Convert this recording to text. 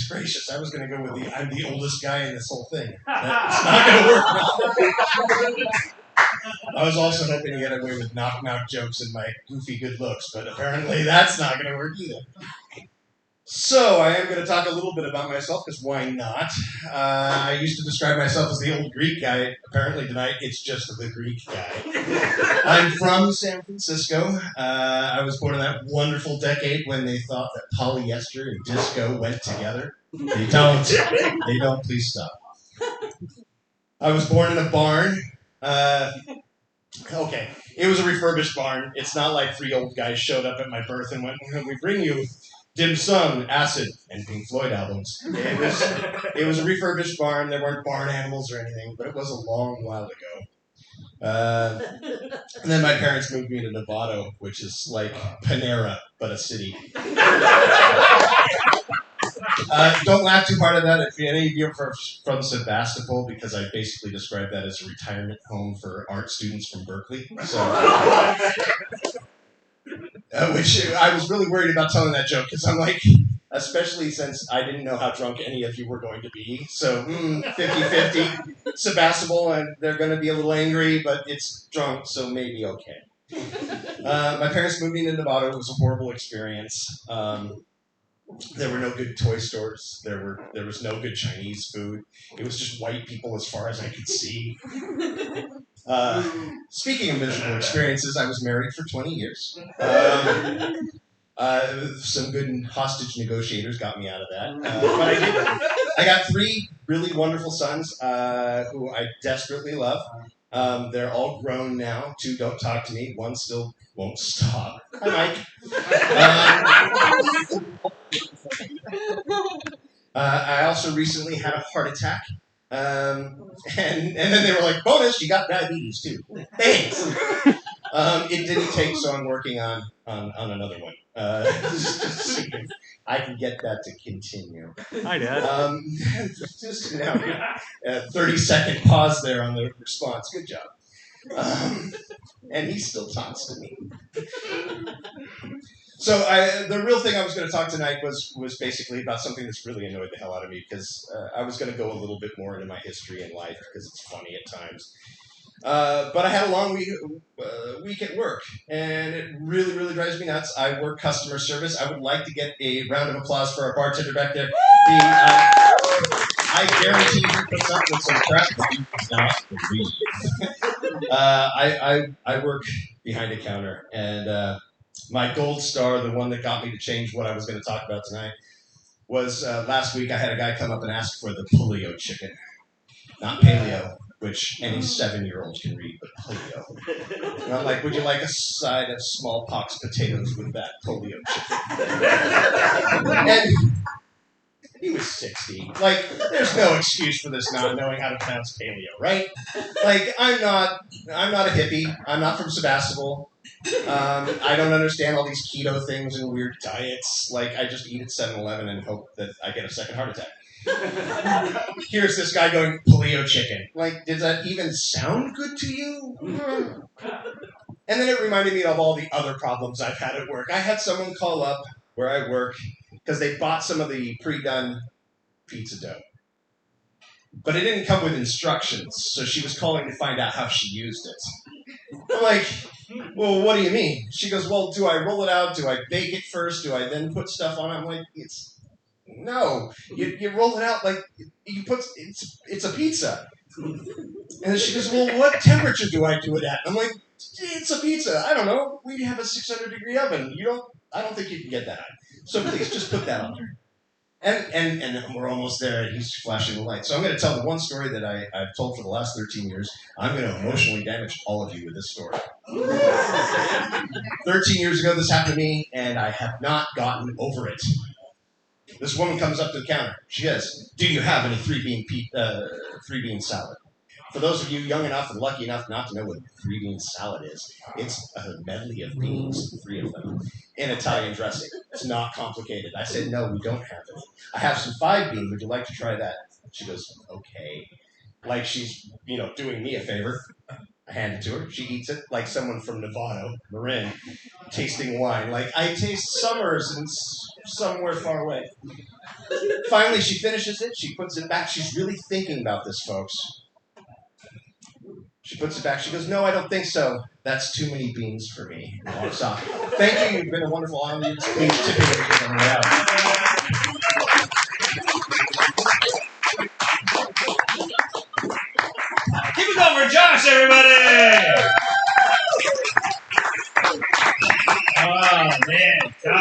gracious, I was going to go with I'm the oldest guy in this whole thing. It's not going to work. I was also hoping to get away with knock-knock jokes and my goofy good looks, but apparently that's not going to work either. So I am going to talk a little bit about myself, because why not? I used to describe myself as the old Greek guy. Apparently tonight it's just the Greek guy. I'm from San Francisco. I was born in that wonderful decade when they thought that polyester and disco went together. They don't. They don't. Please stop. I was born in a barn. Okay, it was a refurbished barn. It's not like three old guys showed up at my birth and went, "We bring you dim sum, acid, and Pink Floyd albums." It was a refurbished barn. There weren't barn animals or anything, but it was a long while ago. And then my parents moved me to Novato, which is like Panera, but a city. Don't laugh too hard at that if any of you are from Sebastopol, because I basically described that as a retirement home for art students from Berkeley. So, which I was really worried about telling that joke, because I'm like, especially since I didn't know how drunk any of you were going to be. So 50-50, Sebastopol, and they're going to be a little angry, but it's drunk, so maybe okay. My parents moved me to Nevada. It was a horrible experience. There were no good toy stores. There was no good Chinese food. It was just white people as far as I could see. Speaking of miserable experiences, I was married for 20 years. Some good hostage negotiators got me out of that. But I did. I got 3 really wonderful sons who I desperately love. They're all grown now. 2 don't talk to me. 1 still won't stop. Hi, Mike. I also recently had a heart attack. And then they were like, bonus, you got diabetes too. Thanks. It didn't take, so I'm working on another one. I can get that to continue. Hi, Dad. Just now, 30-second pause there on the response. Good job. And he still talks to me. So the real thing I was going to talk tonight was basically about something that's really annoyed the hell out of me, because I was going to go a little bit more into my history and life, because it's funny at times. But I had a long week at work, and it really, really drives me nuts. I work customer service. I would like to get a round of applause for our bartender back there. I guarantee he puts up with some crap that he does not believe. I work behind a counter, and my gold star, the one that got me to change what I was going to talk about tonight, was last week I had a guy come up and ask for the polio chicken. Not paleo, which any 7-year-old can read, but polio. And I'm like, would you like a side of smallpox potatoes with that polio chicken? And he was 60. Like, there's no excuse for this not knowing how to pronounce paleo, right? Like, I'm not a hippie. I'm not from Sebastopol. I don't understand all these keto things and weird diets. Like, I just eat at 7-Eleven and hope that I get a second heart attack. Here's this guy going, polio chicken. Like, does that even sound good to you? And then it reminded me of all the other problems I've had at work. I had someone call up where I work because they bought some of the pre-done pizza dough. But it didn't come with instructions, so she was calling to find out how she used it. I'm like, well, what do you mean? She goes, well, do I roll it out? Do I bake it first? Do I then put stuff on it? I'm like, no. You roll it out like it's a pizza. And she goes, well, what temperature do I do it at? I'm like, it's a pizza. I don't know. We have a 600-degree oven. I don't think you can get that high. So please, just put that on there. And we're almost there, and he's flashing the light. So I'm going to tell the one story that I've told for the last 13 years. I'm going to emotionally damage all of you with this story. 13 years ago, this happened to me, and I have not gotten over it. This woman comes up to the counter. She says, do you have any three-bean salad? For those of you young enough and lucky enough not to know what three-bean salad is, it's a medley of beans, 3 of them, in Italian dressing. It's not complicated. I said, no, we don't have any. I have some 5-bean. Would you like to try that? She goes, okay. Like she's, doing me a favor. I hand it to her. She eats it like someone from Nevada, Marin, tasting wine. Like I taste summers and somewhere far away. Finally, she finishes it. She puts it back. She's really thinking about this, folks. She puts it back. She goes, "No, I don't think so. That's too many beans for me." And walks off. Thank you. You've been a wonderful audience. Please tip me on the way out. Keep it going for Josh, everybody!